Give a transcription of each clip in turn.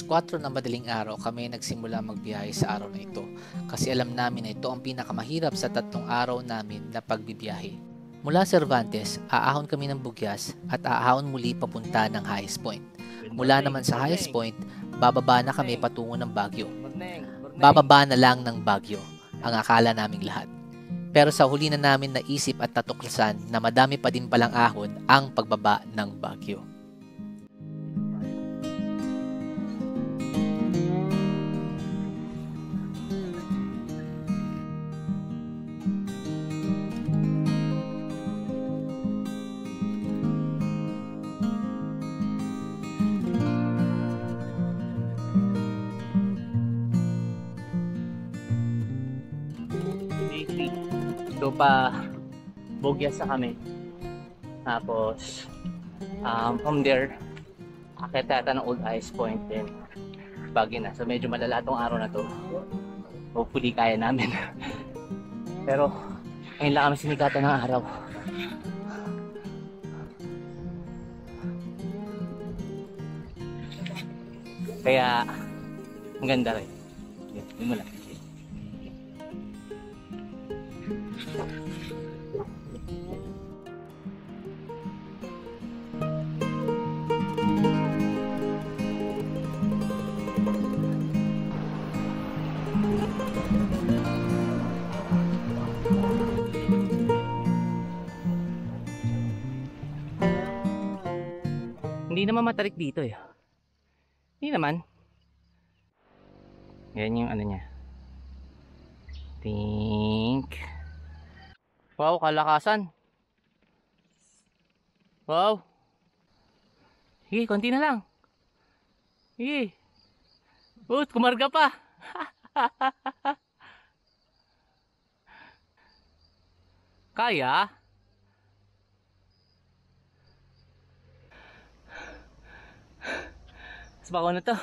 4 ng madaling araw kami nagsimula magbiyahe sa araw na ito kasi alam namin na ito ang pinakamahirap sa 3 araw namin na pagbibiyahe. Mula Cervantes, aahon kami ng Bugyas at aahon muli papunta ng Highest Point. Mula naman sa Highest Point, bababa na kami patungo ng Baguio. Bababa na lang ng Baguio, ang akala naming lahat. Pero sa huli na namin naisip at natuklasan na madami pa din palang ahon ang pagbaba ng Baguio. So pa Bugyas sa kami. Tapos from there akit yata ng Old Highest Point din. Baguio na. So medyo malala tong araw na to. Hopefully kaya namin. Pero ngayon lang kami sinikatan ng araw. Kaya ang ganda rin. Yun mo lang. Hindi naman matarik dito eh. Hindi naman. Yan yung ano niya. Think. Wow, kalakasan. Wow. Sige, konti na lang. Sige. Kumarga pa. Kaya? Mas bako na to.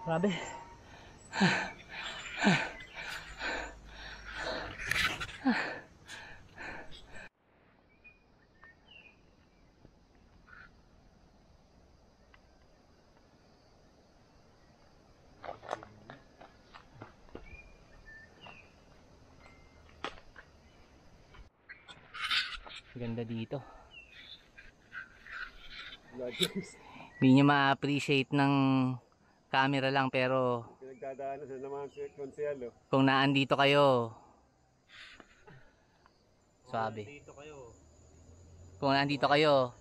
Grabe. Ganda dito. Hindi nyo ma-appreciate ng camera lang pero pinagdadaanan sa naman konsehalo. Kung naandito kayo, sabi. Kung naandito kayo,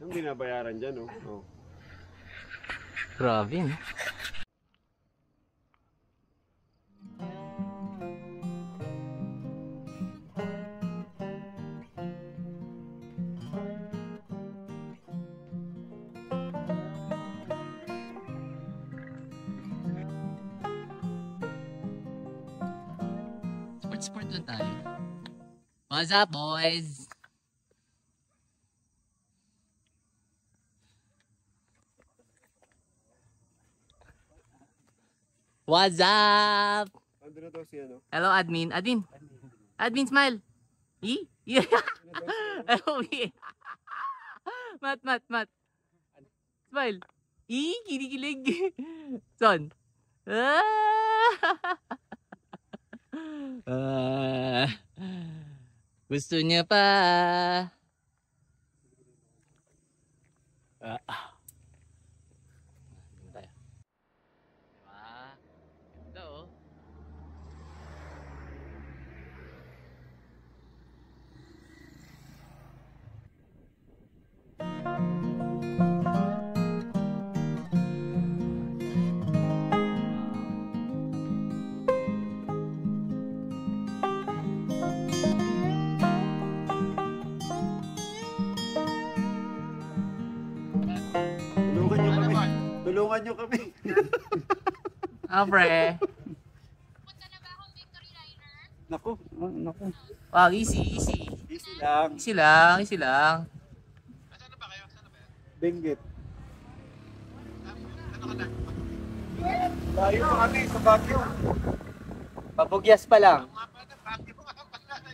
yung binabayaran dyan, oh. Grabe, no? Sport lang tayo. What's up, boys? What's up? Ando na daw siya, no? Hello, admin. Admin, smile. Yeah. Hello, Mat. Smile. Kinikilig. Son. Gusto niya pa. Tulungan nyo kami. Pre. Punta na ba akong Victory Liner? Naku. Wow, easy. Easy lang. Easy lang. Saan na ba kayo? Benguet. Tayo pa kami sa Baguio. Pabugyas pa lang.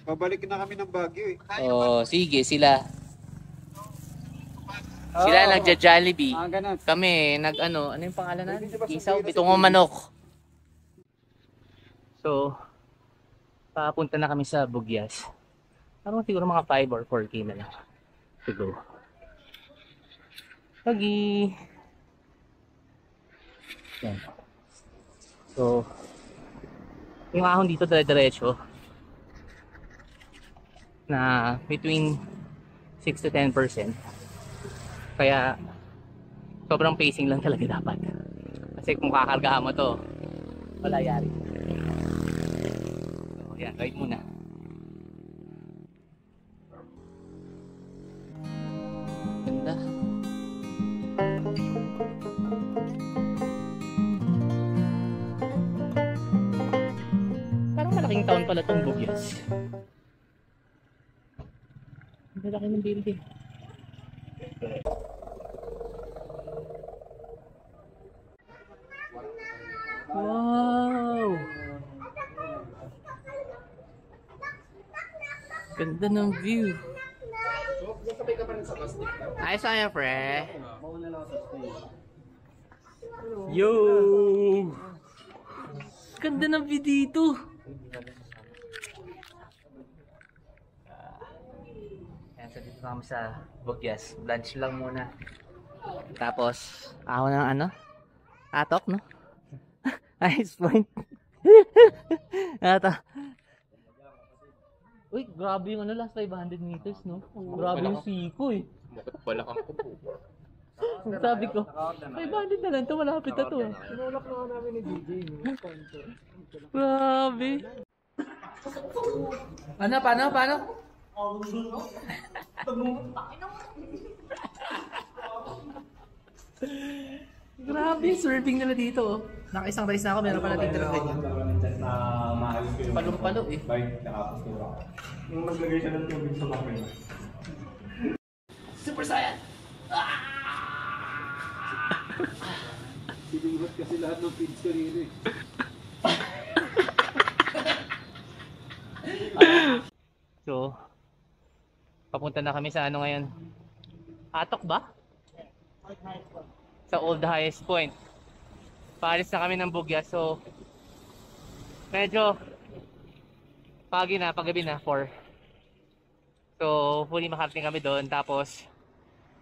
Pabalik na kami ng Baguio eh. Oh, sige, sila. Sila nagja-Jollibee. Ganun. Kami, ano yung pangalan na? Isaw, Bitungong Manok. So, papunta na kami sa Bugyas. Parang siguro mga 5 or 4K na lang to go. Lagi. Yan. So, yung ahon dito dire-diretso na between 6 to 10%. Kaya sobrang pacing lang talaga dapat. Kasi kung kakargahan mo to, wala yari. So, yan, ride muna. Ganda. Parang malaking town pala itong Bugyas. Ang laki ng building. Wow! Ganda ng view. Ayos na yan, pre. Yo! Ganda ng view dito. Yan, so dito kami sa Bugyas. Lunch lang muna. Tapos, ako ng ano? Atok, no? Ice point. Ata. Uy, grabe yung ano, last 500 meters, no? Grabe yung siko, eh. Balakang ko po. Sabi ko, 500 na lang to, malapit na to. Tinulak na namin ni DJ. Grabe. Paano? Grabe, surfing nila dito, oh. Naka-isang race na ako, meron pa natin tirang ganyan. Palong-palo, eh. Yung maglagay siya ng tubig sa makina. Super Saiyan! Sinibat kasi lahat ng feeds ko rin eh. So, papunta na kami sa ano ngayon? Atok ba? Sa Old Highest Point. Paalis na kami ng Bugyas, so medyo pagabi na 4. So hopefully makarating kami doon, tapos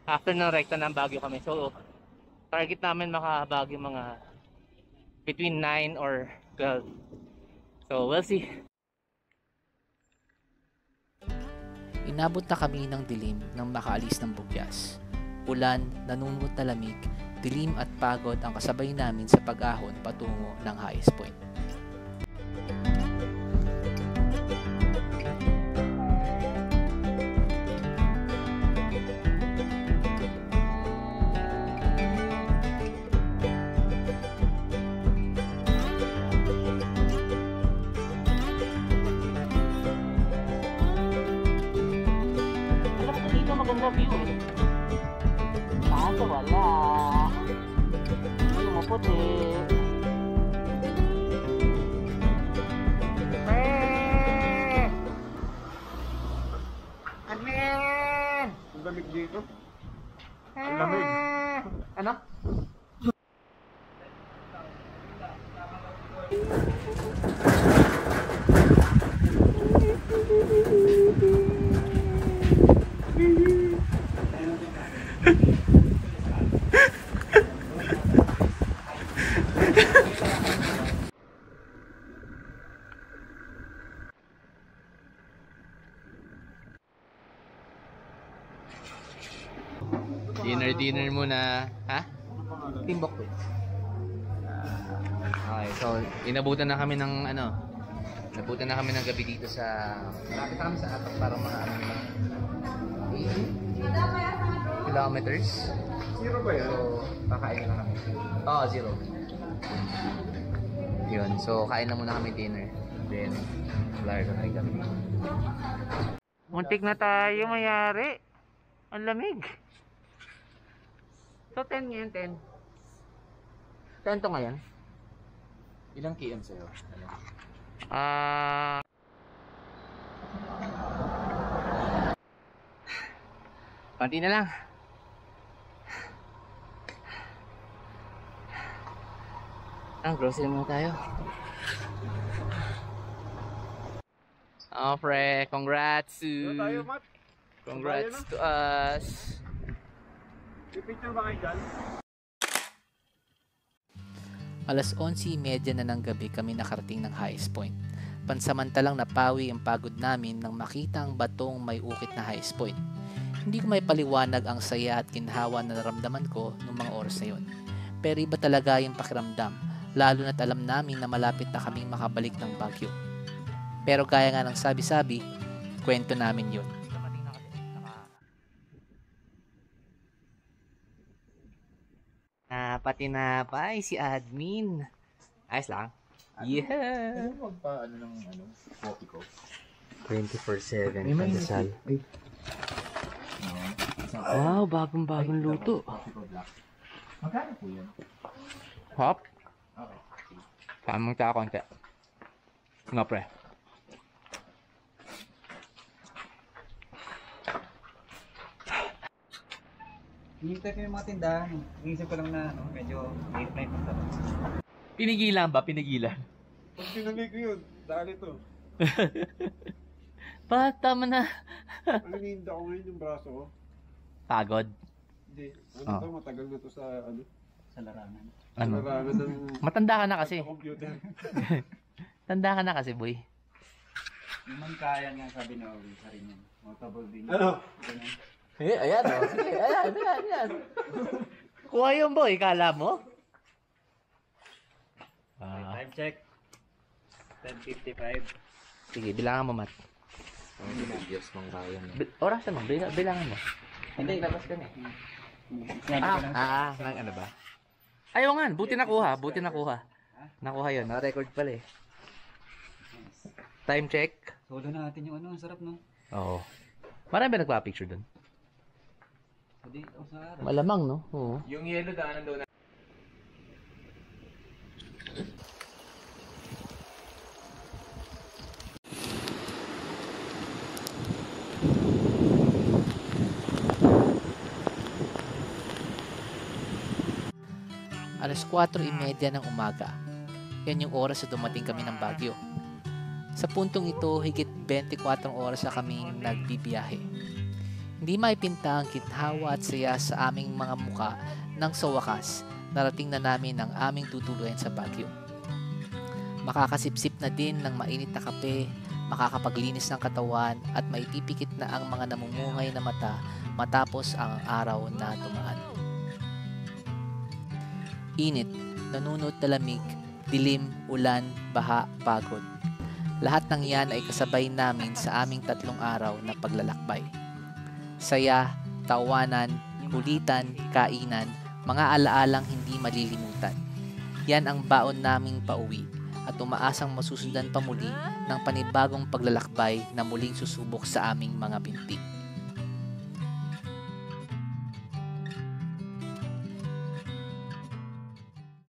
after ng rekta ng Baguio kami. So target namin maka-Baguio mga between 9 or 12. So we'll see. Inabot na kami ng dilim nang makaalis ng Bugyas. Ulan, nanunod na lamig, dilim at pagod ang kasabay namin sa pag-ahon patungo ng highest point. Alam ko dito maganda view, eh. Kaso wala. Puti. Amen! Ang lamig dito. Ang lamig. Ano? Dinner muna. Ha? Timbok ko. Okay, so inabutan na kami ng ano. Inabutan na kami ng gabi dito sa malapit kami sa Atok para mga ano naman. 8 kilometers. Zero ba yan? So kakain na kami. Oo, 0. Yun, so kain na muna kami dinner. Then flyer na kami. Muntik na tayo mayari. Ang lamig. So 10 ngayon, 10. 10 to ngayon. Ilang km sa'yo? Konti na lang. Grocery muna tayo. Pre, congrats to... Mat. Congrats to us. Picture ba kayo dyan? Alas 11:30 na ng gabi kami nakarating ng highest point. Pansamantalang napawi ang pagod namin nang makita ang batong may ukit na highest point. Hindi ko may paliwanag ang saya at ginhawa na naramdaman ko noong mga oras na yun. Pero iba talaga yung pakiramdam, lalo na't alam namin na malapit na kaming makabalik ng Baguio. Pero gaya nga ng sabi-sabi, kwento namin yun. Pati na pa si admin. Ayos lang. Yeah. Magpa ng coffee ko. 24/7 pandesal. Wow, bagong luto. Coffee ko black. Magkano po yun? Hop. Okay. Tamang tsaka konti. Nga pre. Hinihintay ko yung mga tindahan. Inisip ko lang na medyo late night na tapos. Pinigilan ba? Pinigilan. Pag tinuloy ko yun, dahil ito. Tama na. Naninihinda ko ngayon yung braso ko. Pagod. Hindi. Ah. To, matagal na to sa Sa larangan. Ano? larangan ng Matanda ka na kasi. computer. Tanda ka na kasi, boy. Yung man kaya nga sabi na Owi sa rin yan. Notable din. Ano? Ganyan. Ayan o. Sige, ayan. Kuha yung boy, kala mo? Time check. 10:55. Sige, bilangan mo, Mat. Diyos mong kaya na. Orasan mo, bilangan mo. Hindi, labas ka na. Sinabi ko lang. Ano ba? Ayaw nga, buti nakuha. Nakuha yun, na-record pala eh. Time check. Solo natin yung ang sarap no? Oo. Marami ba nagpa-picture dun? Pwede ikaw sa araw. Malamang, no? Oo. Yung yellow daanan daw na. Alas 4:30 ng umaga. Yan yung oras na dumating kami ng Baguio. Sa puntong ito, higit 24 oras na kaming nagbibiyahe. Hindi maipinta ang ginhawa at saya sa aming mga muka nang sa wakas, narating na namin ang aming tutuluyan sa Baguio. Makakasipsip na din ng mainit na kape, makakapaglinis ng katawan at maipipikit na ang mga namumungay na mata matapos ang araw na dumaan. Init, nanunot na lamig, dilim, ulan, baha, pagod. Lahat ng yan ay kasabay namin sa aming 3 araw na paglalakbay. Saya, tawanan, kulitan, kainan, mga alaalang hindi malilimutan. Yan ang baon naming pauwi at umaasang masusundan pa muli ng panibagong paglalakbay na muling susubok sa aming mga binti.